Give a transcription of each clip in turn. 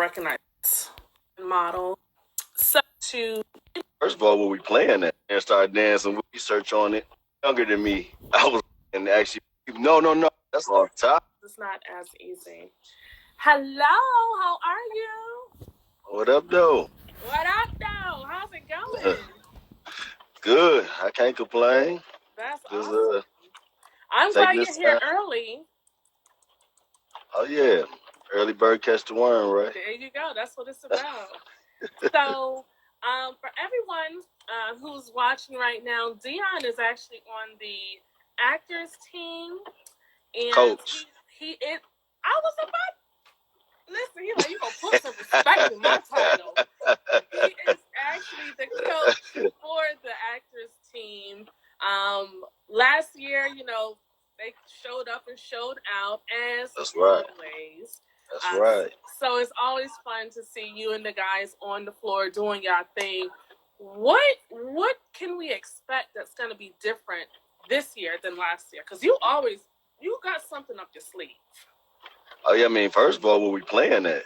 recognize model. So to First of all, what we playing at and started dancing, we research on it. Younger than me, I was and actually no, that's off top. it's not as easy. Hello, how are you? What up, though? What up, though? How's it going? Good. I can't complain. That's Just awesome. I'm glad taking you're this here time. early. Oh yeah, early bird catch the worm, right? There you go. That's what it's about. So, for everyone who's watching right now, Dion is actually on the actors team, and Coach. he is. I was about. Listen, he like you gonna put some respect in my title. He is actually the coach for the actors team. Last year, they showed up and showed out as That's right. always. That's right. So it's always fun to see you and the guys on the floor doing your thing. What can we expect that's going to be different this year than last year? Because you got something up your sleeve. Oh yeah, I mean, first of all, what we playing at?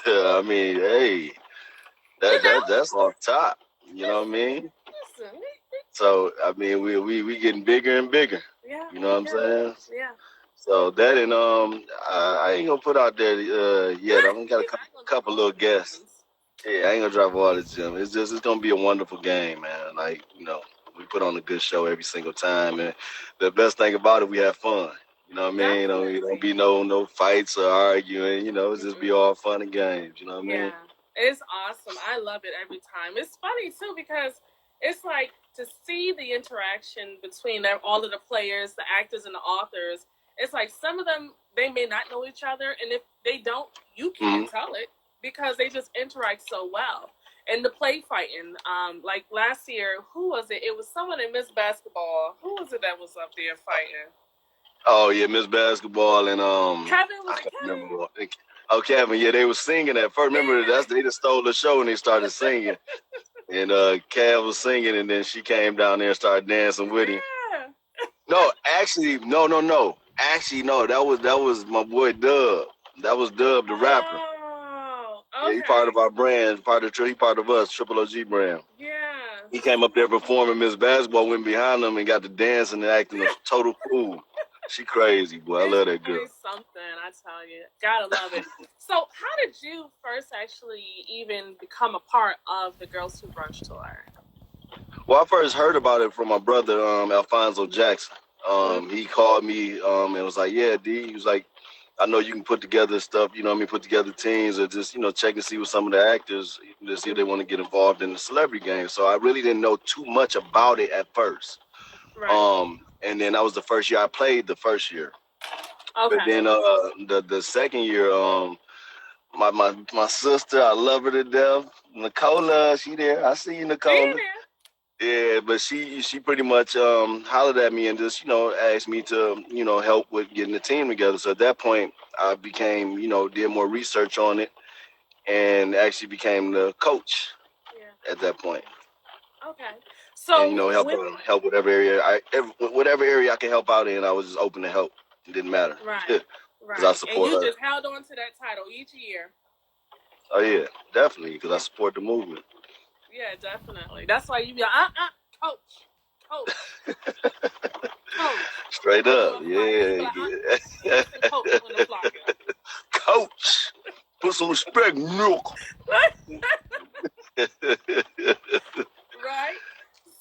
I mean, hey, that's off top. You know what I mean? Listen. So I mean, we getting bigger and bigger. Yeah. You know what I'm saying? Yeah. So that and I ain't gonna put out there yet. I'm got a couple little guests. Yeah, I ain't gonna drop all the gym. It's gonna be a wonderful game, man. Like we put on a good show every single time, and the best thing about it, we have fun. You know what I mean? It don't be no fights or arguing. It's just be all fun and games. You know what I mean? Yeah, it's awesome. I love it every time. It's funny too because it's like to see the interaction between all of the players, the actors, and the authors. It's like some of them they may not know each other, and if they don't, you can't tell it because they just interact so well. And the play fighting, like last year, who was it? It was someone in Miss Basketball. Who was it that was up there fighting? Oh yeah, Miss Basketball and Kevin, I can't remember what. Oh, Kevin, yeah, they was singing at first. Remember they just stole the show and they started singing. And Cav was singing, and then she came down there and started dancing with him. No, actually, no. Actually, no. That was my boy Dub. That was Dub, the rapper. Oh, okay. Yeah, he part of our brand, he part of us, Triple OG brand. Yeah. He came up there performing. Miss Basketball went behind him and got to dancing and acting a total fool. She crazy, boy. I love that girl. It's something, I tell you. Gotta love it. So, how did you first actually even become a part of the Girls Who Brunch tour? Well, I first heard about it from my brother, Alfonso Jackson. He called me and was like, "Yeah, D." He was like, "I know you can put together stuff. Put together teams or just check and see with some of the actors to see if they want to get involved in the celebrity game." So I really didn't know too much about it at first. Right. And then that was the first year I played. The first year. Okay. But then the second year, my sister, I love her to death. Nicola, she there. I see you, Nicola. Yeah, but she pretty much hollered at me and just asked me to help with getting the team together. So at that point, I became did more research on it and actually became the coach. Yeah. At that point. Okay. So and, help whatever area I can help out in. I was just open to help. It didn't matter. Right. Because I support her. And you just held on to that title each year. Oh yeah, definitely because I support the movement. Yeah, definitely. That's why you be like, coach. Straight up, yeah. Coach, put some respect, milk. Right.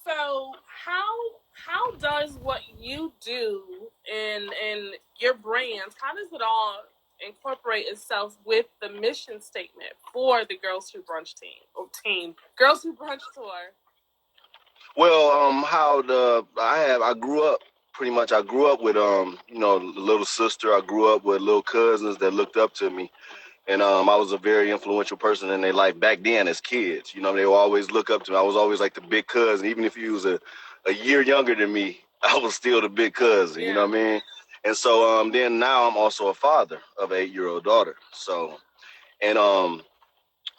So how does what you do in your brands? How does it all incorporate itself with the mission statement for the Girls Who Brunch team, Girls Who Brunch tour? Well, I grew up pretty much. I grew up with little sister. I grew up with little cousins that looked up to me, and I was a very influential person in their life back then as kids. They would always look up to me. I was always like the big cousin, even if he was a year younger than me. I was still the big cousin. You know what I mean? And so then now I'm also a father of an 8-year-old daughter. So, and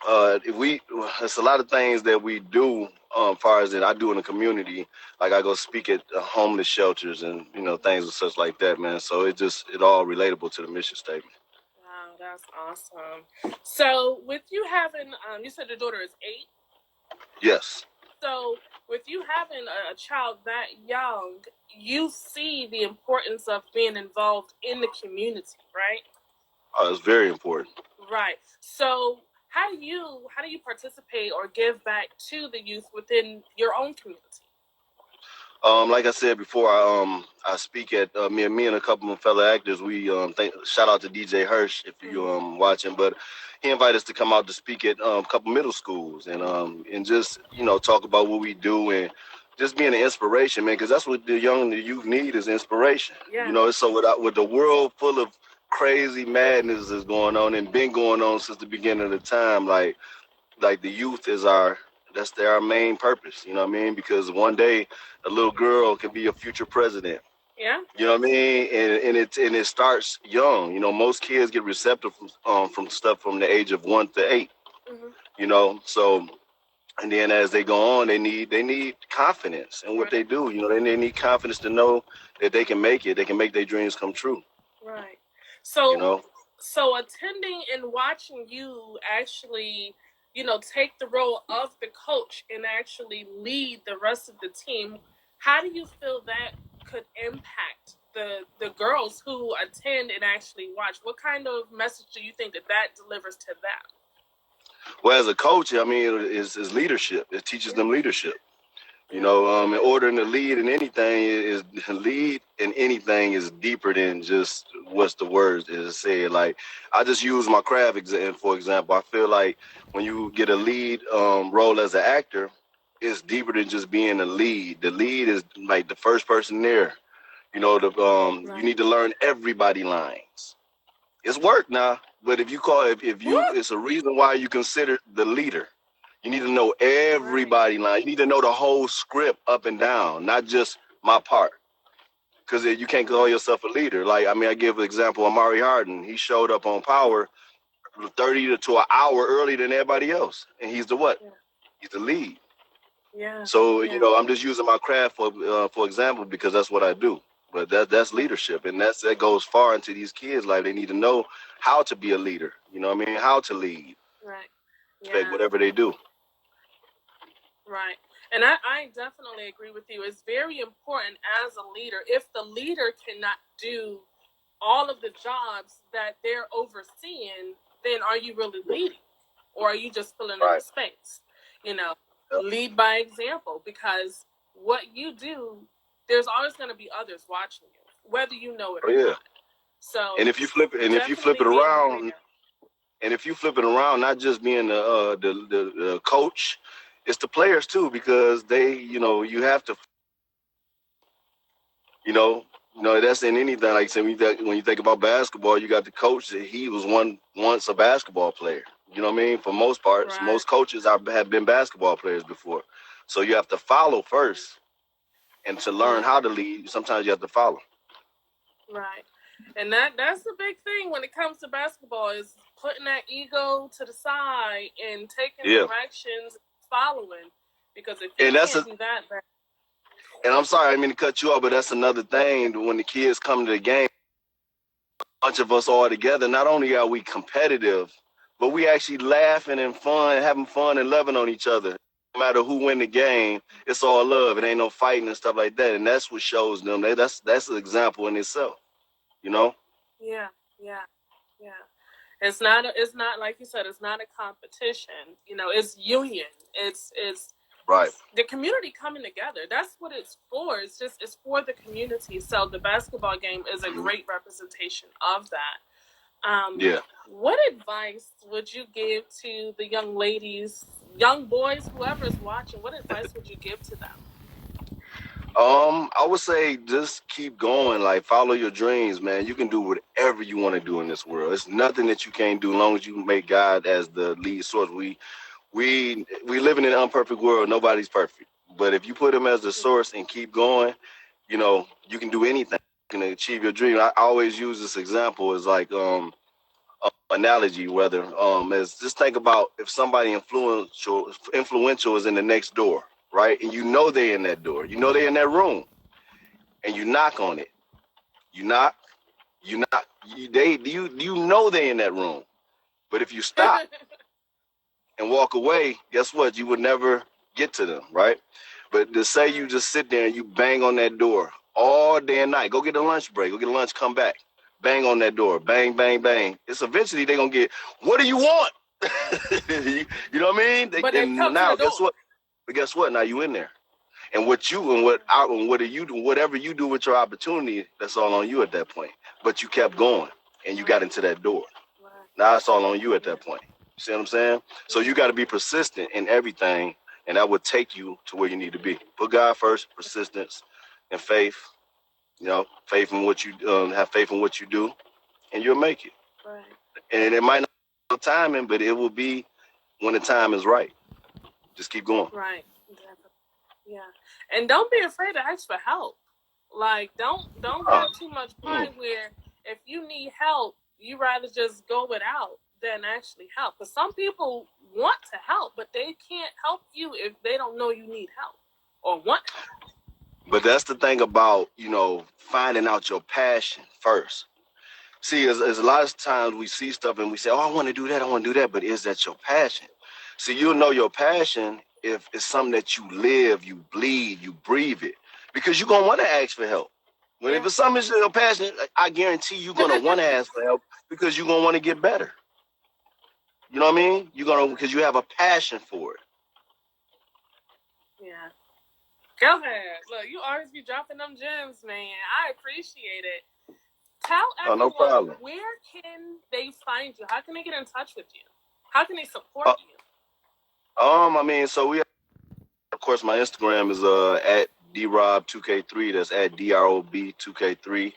it's a lot of things that we do as far as that I do in the community. Like I go speak at homeless shelters and things and such like that, man. So it all relatable to the mission statement. Wow, that's awesome. So with you having, you said your daughter is 8? Yes. So with you having a child that young, you see the importance of being involved in the community, right? Oh, it's very important. Right. So how do you participate or give back to the youth within your own community? Like I said before, I speak at me and a couple of fellow actors. We shout out to DJ Hirsch if you watching, but he invited us to come out to speak at a couple middle schools and just talk about what we do and just being an inspiration, man, because that's what the youth need is inspiration. Yeah. So with the world full of crazy madness is going on and been going on since the beginning of the time, like the youth is our main purpose, you know what I mean? Because one day a little girl can be a future president. Yeah. You know what I mean? And it starts young. Most kids get receptive from stuff from the age of 1 to 8. Mm-hmm. So and then as they go on, they need confidence in what they do. They need confidence to know that they can make it. They can make their dreams come true. Right. So so attending and watching you actually take the role of the coach and actually lead the rest of the team, how do you feel that could impact the girls who attend and actually watch? What kind of message do you think that delivers to them? Well, as a coach, I mean, it's leadership. It teaches them leadership. In order to lead in anything is deeper than just what's the words is said. Like, I just use my craft for example. I feel like when you get a lead role as an actor, it's deeper than just being a lead. The lead is like the first person there. You need to learn everybody lines. It's work now, but if you it's a reason why you consider the leader. You need to know everybody line. You need to know the whole script up and down, not just my part. Because you can't call yourself a leader. Like, I mean, I give an example. Amari Harden, he showed up on Power 30 to an hour earlier than everybody else. And he's the what? Yeah. He's the lead. Yeah. So, I'm just using my craft for example, because that's what I do. But that's leadership. And that goes far into these kids' life. They need to know how to be a leader. You know what I mean? How to lead. Right. Yeah. Whatever they do. Right. And I definitely agree with you. It's very important as a leader. If the leader cannot do all of the jobs that they're overseeing, then are you really leading? Or are you just filling in the space? Lead by example, because what you do, there's always going to be others watching you, whether you know it or not. So, and if you flip it around, not just being the coach, it's the players too, because they, you have to, that's in anything. Like, say, when you think about basketball, you got the coach. He was once a basketball player. You know what I mean? For most parts, most coaches have been basketball players before. So you have to follow first, and to learn how to lead, sometimes you have to follow. Right. And that's the big thing when it comes to basketball, is putting that ego to the side and taking directions, following. Because if you can't do that, and I'm sorry, I didn't mean to cut you off, but that's another thing. When the kids come to the game, a bunch of us all together, not only are we competitive, but we actually laughing and having fun and loving on each other. No matter who win the game, it's all love. It ain't no fighting and stuff like that. And that's what shows them. That's an example in itself. Yeah. It's not like you said. It's not a competition. It's union. It's right. The community coming together. That's what it's for. It's for the community. So the basketball game is a great representation of that. What advice would you give to the young ladies, young boys, whoever's watching? What advice would you give to them? I would say just keep going. Like, follow your dreams, man. You can do whatever you want to do in this world. It's nothing that you can't do as long as you make God as the lead source. We live in an imperfect world. Nobody's perfect. But if you put him as the source and keep going, you can do anything. You can achieve your dream. I always use this example as like analogy, whether as just think about if somebody influential is in the next door, right? And they're in that door. They're in that room. And you knock on it. You knock, You know they in that room. But if you stop and walk away, guess what? You would never get to them, right? But to say you just sit there and you bang on that door all day and night, go get a lunch break, go get a lunch, come back, bang on that door, bang, bang, bang. It's eventually they're gonna get, what do you want? You know what I mean? But they come now, to the door. guess what? But guess what? Now you in there. And what do you do, whatever you do with your opportunity, that's all on you at that point. But you kept going and you got into that door. Now it's all on you at that point. You see what I'm saying? So you got to be persistent in everything, and that will take you to where you need to be. Put God first, persistence, and faith. You know, faith in what you have faith in what you do, and you'll make it. Right. And it might not be timing, but it will be when the time is right. Just keep going. Right. Yeah. And don't be afraid to ask for help. Like, don't have too much pride where if you need help, you rather just go without than actually help. Because some people want to help, but they can't help you if they don't know you need help or want help. But that's the thing about, finding out your passion first. See, as a lot of times we see stuff and we say, oh, I want to do that. But is that your passion? See, you'll know your passion if it's something that you live, you bleed, you breathe it. Because you're going to want to ask for help. If it's something that's your passion, I guarantee you're going to want to ask for help because you're going to want to get better. You know what I mean? Because you have a passion for it. Yeah. Go ahead. Look, you always be dropping them gems, man. I appreciate it. Tell everyone, no problem. Where can they find you? How can they get in touch with you? How can they support you? So of course, my Instagram is at drob2k3. That's at drob2k3.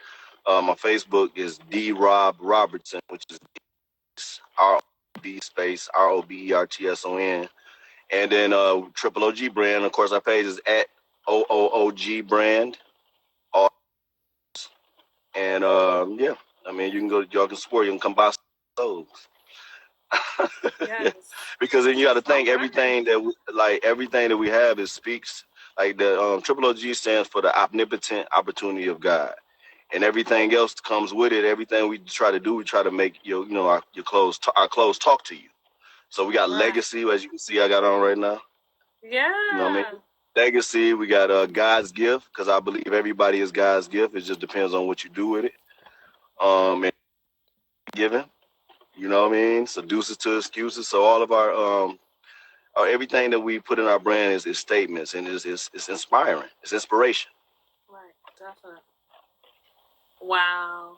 My Facebook is drob Robertson, which is ROB space ROBERTSON. And then Triple OG brand. Of course, our page is at OOOG brand. And you can go. Y'all can support. You can come buy those. Yes. Because then you got to think everything that we have speaks like the Triple OG stands for the omnipotent opportunity of God, and everything else comes with it. Everything we try to do, we try to make our clothes talk to you. So we got legacy, as you can see, I got on right now. Yeah. You know what I mean? Legacy. We got God's gift, because I believe everybody is God's gift. It just depends on what you do with it. And giving. You know what I mean? Seduces to excuses. So all of our everything that we put in our brand is statements, and it's inspiring. It's inspiration. Right, definitely. Wow.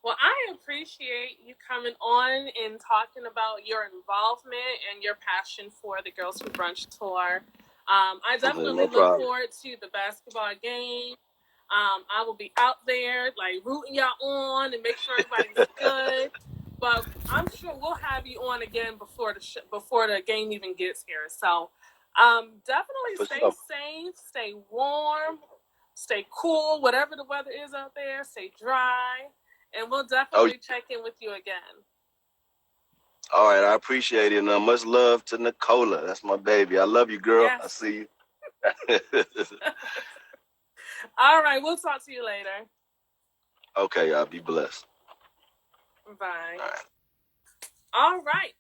Well, I appreciate you coming on and talking about your involvement and your passion for the Girls Who Brunch tour. I definitely look forward to the basketball game. I will be out there like rooting y'all on and make sure everybody's good. But I'm sure we'll have you on again before the game even gets here. So definitely stay safe, stay warm, stay cool, whatever the weather is out there, stay dry. And we'll definitely check in with you again. All right, I appreciate it. And much love to Nicola. That's my baby. I love you, girl. Yes. I see you. All right, we'll talk to you later. Okay, y'all be blessed. Bye. All right.